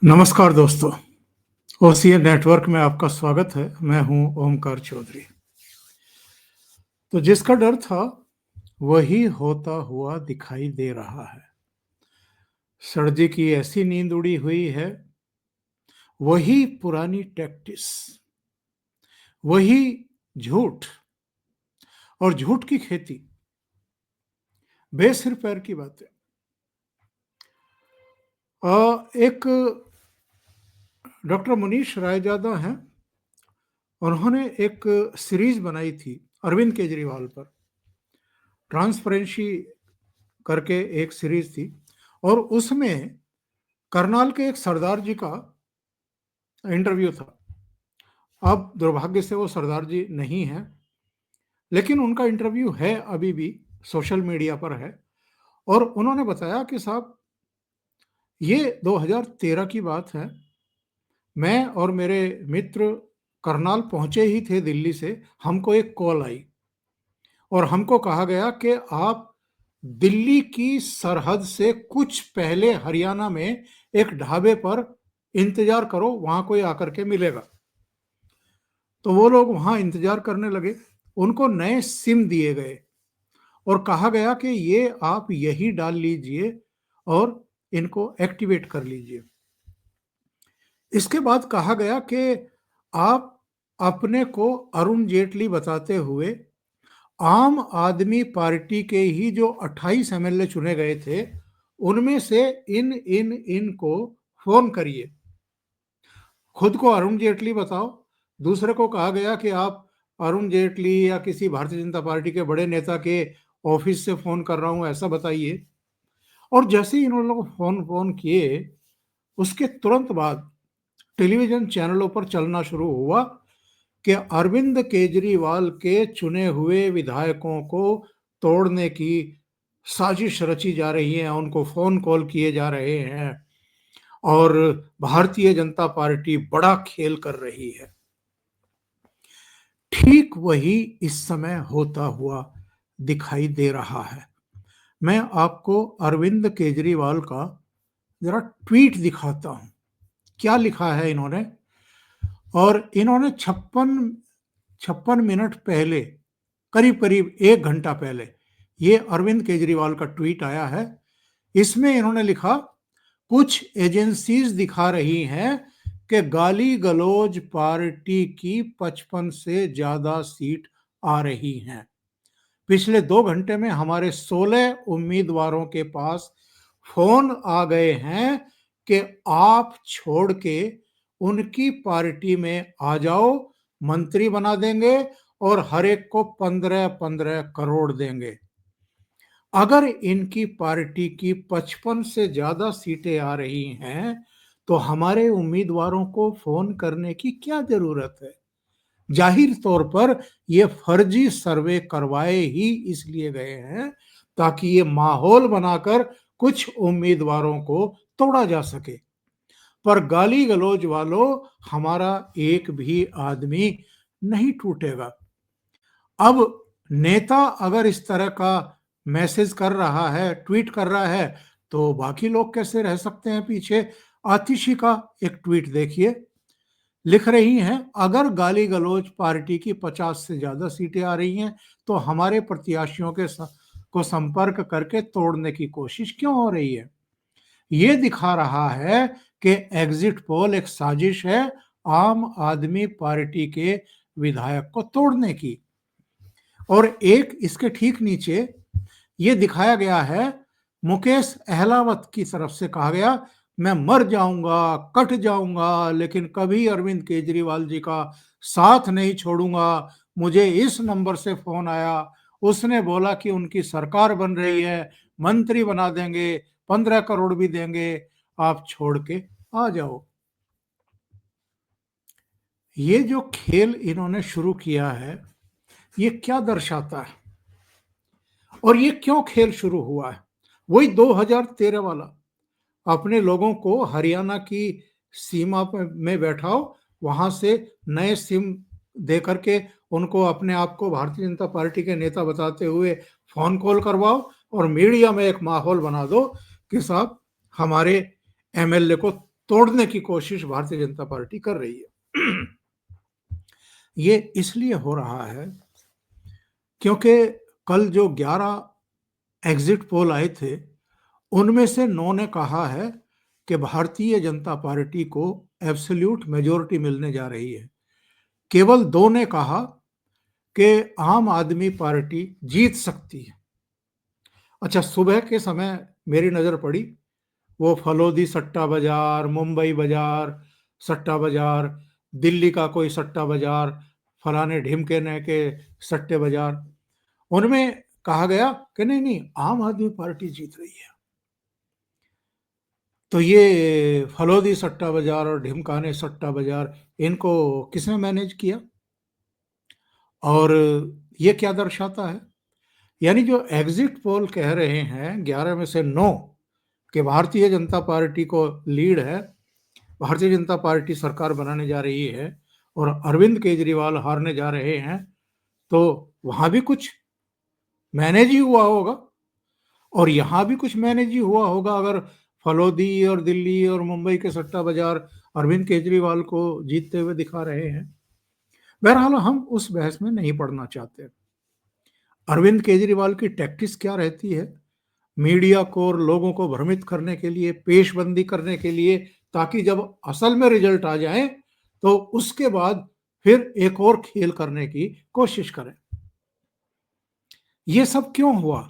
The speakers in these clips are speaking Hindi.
नमस्कार दोस्तों, ओसीएन नेटवर्क में आपका स्वागत है। मैं हूं ओमकार चौधरी। तो जिसका डर था वही होता हुआ दिखाई दे रहा है। सर की ऐसी नींद उड़ी हुई है, वही पुरानी टैक्टिस, वही झूठ और झूठ की खेती, बेसिर पैर की बातें। एक डॉक्टर मनीष रायजादा हैं, उन्होंने एक सीरीज बनाई थी अरविंद केजरीवाल पर। ट्रांसपेरेंसी करके एक सीरीज थी और उसमें करनाल के एक सरदार जी का इंटरव्यू था। अब दुर्भाग्य से वो सरदार जी नहीं हैं, लेकिन उनका इंटरव्यू है, अभी भी सोशल मीडिया पर है। और उन्होंने बताया कि साहब, ये 2013 की बात है। मैं और मेरे मित्र करनाल पहुंचे ही थे दिल्ली से। हमको एक कॉल आई और हमको कहा गया कि आप दिल्ली की सरहद से कुछ पहले हरियाणा में एक ढाबे पर इंतजार करो, वहां कोई आकर के मिलेगा। तो वो लोग वहां इंतजार करने लगे। उनको नए सिम दिए गए और कहा गया कि ये आप यही डाल लीजिए और इनको एक्टिवेट कर लीजिए। इसके बाद कहा गया कि आप अपने को अरुण जेटली बताते हुए आम आदमी पार्टी के ही जो 28 एमएलए चुने गए थे, उनमें से इन को फोन करिए। खुद को अरुण जेटली बताओ। दूसरे को कहा गया कि आप अरुण जेटली या किसी भारतीय जनता पार्टी के बड़े नेता के ऑफिस से फोन कर रहा हूं, ऐसा बताइए। और जैसे ही इन लोगों को फोन फोन किए, उसके तुरंत बाद टेलीविजन चैनलों पर चलना शुरू हुआ कि अरविंद केजरीवाल के चुने हुए विधायकों को तोड़ने की साजिश रची जा रही है, उनको फोन कॉल किए जा रहे हैं और भारतीय जनता पार्टी बड़ा खेल कर रही है। ठीक वही इस समय होता हुआ दिखाई दे रहा है। मैं आपको अरविंद केजरीवाल का जरा ट्वीट दिखाता हूं, क्या लिखा है इन्होंने। और इन्होंने 56 मिनट पहले, करीब करीब 1 घंटा पहले, ये अरविंद केजरीवाल का ट्वीट आया है। इसमें इन्होंने लिखा, कुछ एजेंसीज दिखा रही हैं कि गाली गलौज पार्टी की 55 से ज्यादा सीट आ रही हैं। पिछले 2 घंटे में हमारे 16 उम्मीदवारों के पास फोन आ गए हैं कि आप छोड़ के उनकी पार्टी में आ जाओ, मंत्री बना देंगे और हर एक को 15-15 करोड़ देंगे। अगर इनकी पार्टी की 55 से ज्यादा सीटें आ रही हैं तो हमारे उम्मीदवारों को फोन करने की क्या जरूरत है। जाहिर तौर पर ये फर्जी सर्वे करवाए ही इसलिए गए हैं ताकि ये माहौल बनाकर कुछ उम्मीदवारों को तोड़ा जा सके। पर गाली गलौज वालों, हमारा एक भी आदमी नहीं टूटेगा। अब नेता अगर इस तरह का मैसेज कर रहा है, ट्वीट कर रहा है, तो बाकी लोग कैसे रह सकते हैं पीछे। आतिशी का एक ट्वीट देखिए, लिख रही हैं, अगर गाली गलौज पार्टी की 50 से ज्यादा सीटें आ रही हैं तो हमारे प्रत्याशियों को संपर्क करके तोड़ने की कोशिश क्यों हो रही है। ये दिखा रहा है कि एग्जिट पोल एक साजिश है आम आदमी पार्टी के विधायक को तोड़ने की। और एक इसके ठीक नीचे ये दिखाया गया है, मुकेश अहलावत की तरफ से कहा गया, मैं मर जाऊंगा, कट जाऊंगा, लेकिन कभी अरविंद केजरीवाल जी का साथ नहीं छोड़ूंगा। मुझे इस नंबर से फोन आया, उसने बोला कि उनकी सरकार बन रही है, मंत्री बना देंगे, 15 करोड़ भी देंगे, आप छोड़ के आ जाओ। ये जो खेल इन्होंने शुरू किया है, ये क्या दर्शाता है और ये क्यों खेल शुरू हुआ है। वही 2013 वाला, अपने लोगों को हरियाणा की सीमा में बैठाओ, वहां से नए सिम दे करके उनको अपने आप को भारतीय जनता पार्टी के नेता बताते हुए फोन कॉल करवाओ और मीडिया में एक माहौल बना दो कि साहब, हमारे एमएलए को तोड़ने की कोशिश भारतीय जनता पार्टी कर रही है। ये इसलिए हो रहा है क्योंकि कल जो 11 एग्जिट पोल आए थे, उनमें से 9 ने कहा है कि भारतीय जनता पार्टी को एब्सोल्यूट मेजॉरिटी मिलने जा रही है। केवल 2 ने कहा कि आम आदमी पार्टी जीत सकती है। अच्छा, सुबह के समय मेरी नज़र पड़ी, वो फलोदी सट्टा बाजार, मुंबई बाजार सट्टा बाजार, दिल्ली का कोई सट्टा बाजार, फलाने ढिमके के सट्टे बाजार, उनमें कहा गया कि नहीं नहीं आम आदमी पार्टी जीत रही है। तो ये फलोदी सट्टा बाजार और ढिमकाने सट्टा बाजार, इनको किसने मैनेज किया? और ये क्या दर्शाता है? यानी जो एग्जिट पोल कह रहे हैं 11 में से 9 कि भारतीय जनता पार्टी को लीड है, भारतीय जनता पार्टी सरकार बनाने जा रही है और अरविंद केजरीवाल हारने जा रहे हैं, तो वहां भी कुछ मैनेज ही हुआ होगा और यहां भी कुछ मैनेज ही हुआ होगा अगर फलोदी और दिल्ली और मुंबई के सट्टा बाजार अरविंद केजरीवाल को जीतते हुए दिखा रहे हैं। बहरहाल हम उस बहस में नहीं पड़ना चाहते। अरविंद केजरीवाल की टैक्टिक्स क्या रहती है? मीडिया को और लोगों को भ्रमित करने के लिए, पेशबंदी करने के लिए, ताकि जब असल में रिजल्ट आ जाए तो उसके बाद फिर एक और खेल करने की कोशिश करें। ये सब क्यों हुआ?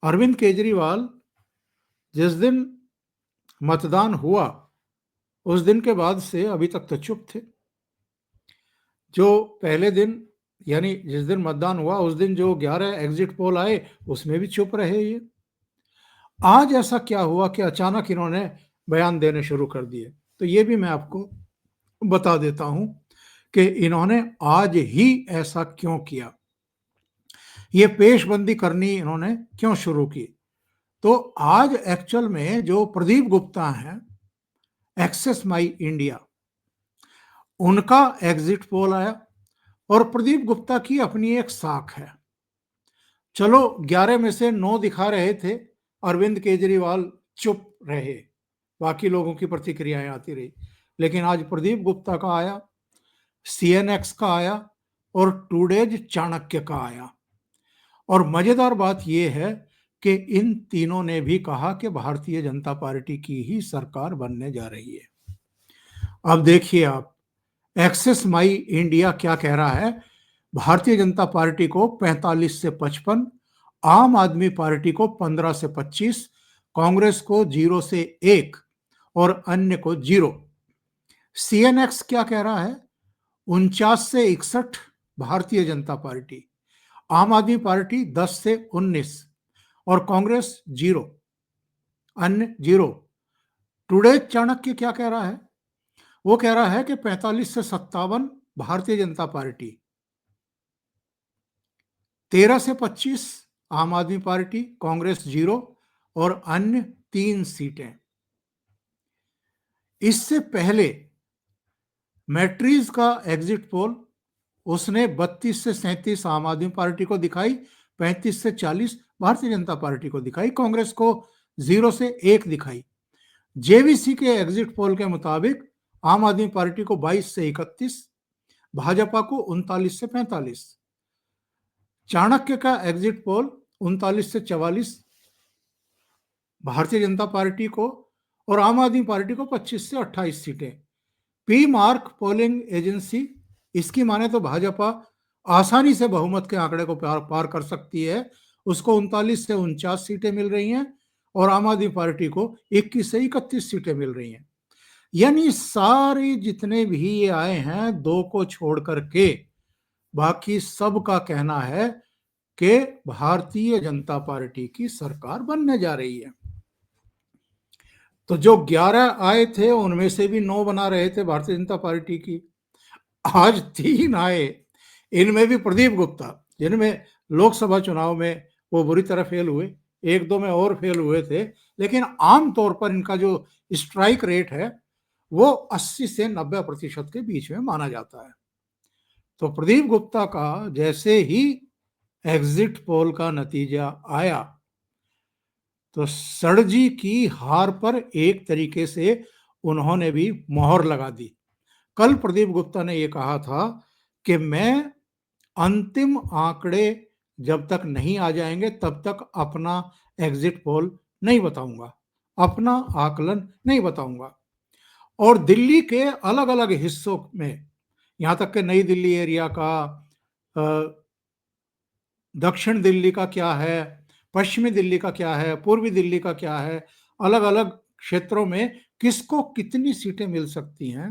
अरविंद केजरीवाल जिस दिन मतदान हुआ उस दिन के बाद से अभी तक तो चुप थे। जो पहले दिन यानी जिस दिन मतदान हुआ उस दिन जो 11 एग्जिट पोल आए उसमें भी चुप रहे ये। आज ऐसा क्या हुआ कि अचानक इन्होंने बयान देने शुरू कर दिए? तो ये भी मैं आपको बता देता हूं कि इन्होंने आज ही ऐसा क्यों किया, ये पेशबंदी करनी इन्होंने क्यों शुरू की। तो आज एक्चुअल में जो प्रदीप गुप्ता हैं, एक्सेस माई इंडिया, उनका एग्जिट पोल आया और प्रदीप गुप्ता की अपनी एक साख है। चलो 11 में से 9 दिखा रहे थे, अरविंद केजरीवाल चुप रहे, बाकी लोगों की प्रतिक्रियाएं आती रही, लेकिन आज प्रदीप गुप्ता का आया, सीएनएक्स का आया और टुडेज चाणक्य का आया। और मजेदार बात यह है कि इन तीनों ने भी कहा कि भारतीय जनता पार्टी की ही सरकार बनने जा रही है। अब देखिए आप, एक्सेस माई इंडिया क्या कह रहा है? भारतीय जनता पार्टी को 45 से 55, आम आदमी पार्टी को 15 से 25, कांग्रेस को 0 से 1 और अन्य को 0। सीएनएक्स क्या कह रहा है? 49 से 61 भारतीय जनता पार्टी, आम आदमी पार्टी 10 से 19 और कांग्रेस 0, अन्य 0। टुडे चाणक्य क्या कह रहा है? वो कह रहा है कि 45 से 57 भारतीय जनता पार्टी, 13 से 25 आम आदमी पार्टी, कांग्रेस 0 और अन्य 3 सीटें। इससे पहले मैट्रीज का एग्जिट पोल, उसने 32 से 37 आम आदमी पार्टी को दिखाई, 35 से 40 भारतीय जनता पार्टी को दिखाई, कांग्रेस को 0 से 1 दिखाई। जेवीसी के एग्जिट पोल के मुताबिक आम आदमी पार्टी को 22 से 31, भाजपा को 39 से 45। चाणक्य का एग्जिट पोल 39 से 44 भारतीय जनता पार्टी को और आम आदमी पार्टी को 25 से 28 सीटें। पी मार्क पोलिंग एजेंसी, इसकी माने तो भाजपा आसानी से बहुमत के आंकड़े को पार कर सकती है, उसको 39 से 49 सीटें मिल रही हैं और आम आदमी पार्टी को 21 से 31 सीटें मिल रही हैं। यानी सारे जितने भी ये आए हैं 2 को छोड़ करके बाकी सब का कहना है कि भारतीय जनता पार्टी की सरकार बनने जा रही है। तो जो 11 आए थे उनमें से भी 9 बना रहे थे भारतीय जनता पार्टी की, आज 3 आए, इनमें भी प्रदीप गुप्ता, जिनमें लोकसभा चुनाव में वो बुरी तरह फेल हुए, 1-2 में और फेल हुए थे, लेकिन आमतौर पर इनका जो स्ट्राइक रेट है वो 80 से 90% के बीच में माना जाता है। तो प्रदीप गुप्ता का जैसे ही एग्जिट पोल का नतीजा आया तो सर जी की हार पर एक तरीके से उन्होंने भी मोहर लगा दी। कल प्रदीप गुप्ता ने यह कहा था कि मैं अंतिम आंकड़े जब तक नहीं आ जाएंगे तब तक अपना एग्जिट पोल नहीं बताऊंगा, अपना आकलन नहीं बताऊंगा। और दिल्ली के अलग अलग हिस्सों में, यहां तक कि नई दिल्ली एरिया का, दक्षिण दिल्ली का क्या है, पश्चिमी दिल्ली का क्या है, पूर्वी दिल्ली का क्या है, अलग अलग क्षेत्रों में किसको कितनी सीटें मिल सकती हैं,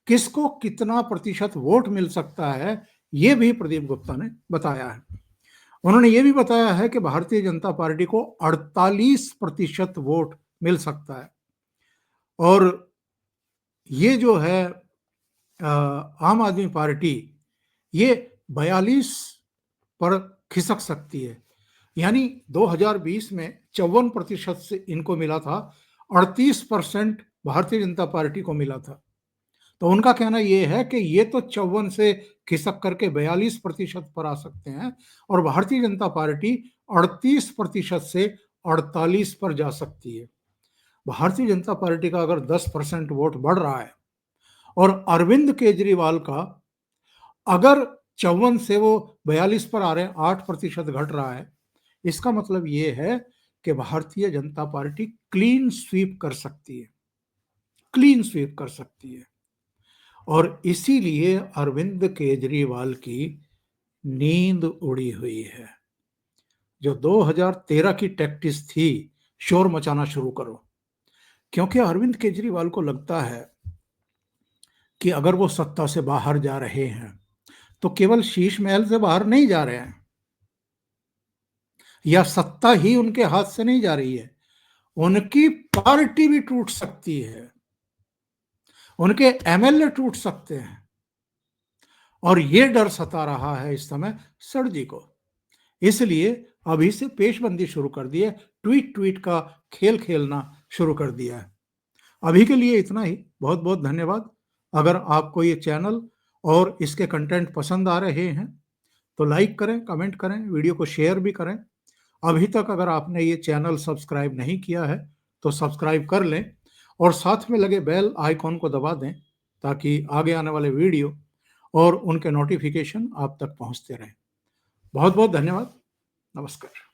किसको कितना प्रतिशत वोट मिल सकता है, ये भी प्रदीप गुप्ता ने बताया है। उन्होंने ये भी बताया है कि भारतीय जनता पार्टी को 48% वोट मिल सकता है और ये जो है आम आदमी पार्टी ये 42 पर खिसक सकती है। यानी 2020 में 54% से इनको मिला था, 38% भारतीय जनता पार्टी को मिला था। तो उनका कहना यह है कि ये तो 54 से खिसक करके 42% पर आ सकते हैं और भारतीय जनता पार्टी 38% से 48 पर जा सकती है। भारतीय जनता पार्टी का अगर 10% वोट बढ़ रहा है और अरविंद केजरीवाल का अगर 54 से वो 42 पर आ रहे हैं, 8% घट रहा है, इसका मतलब ये है कि Bharatiya Janata party clean sweep कर सकती है, क्लीन स्वीप कर सकती है। और इसीलिए अरविंद केजरीवाल की नींद उड़ी हुई है। जो 2013 की टैक्टिस थी, शोर मचाना शुरू करो, क्योंकि अरविंद केजरीवाल को लगता है कि अगर वो सत्ता से बाहर जा रहे हैं तो केवल शीश महल से बाहर नहीं जा रहे हैं या सत्ता ही उनके हाथ से नहीं जा रही है, उनकी पार्टी भी टूट सकती है, उनके एमएलए टूट सकते हैं। और ये डर सता रहा है इस समय सर जी को, इसलिए अभी से पेशबंदी शुरू कर दी है, ट्वीट ट्वीट का खेल खेलना शुरू कर दिया है। अभी के लिए इतना ही, बहुत बहुत धन्यवाद। अगर आपको ये चैनल और इसके कंटेंट पसंद आ रहे हैं तो लाइक करें, कमेंट करें, वीडियो को शेयर भी करें। अभी तक अगर आपने ये चैनल सब्सक्राइब नहीं किया है तो सब्सक्राइब कर लें और साथ में लगे बेल आइकॉन को दबा दें ताकि आगे आने वाले वीडियो और उनके नोटिफिकेशन आप तक पहुंचते रहें। बहुत बहुत धन्यवाद। नमस्कार।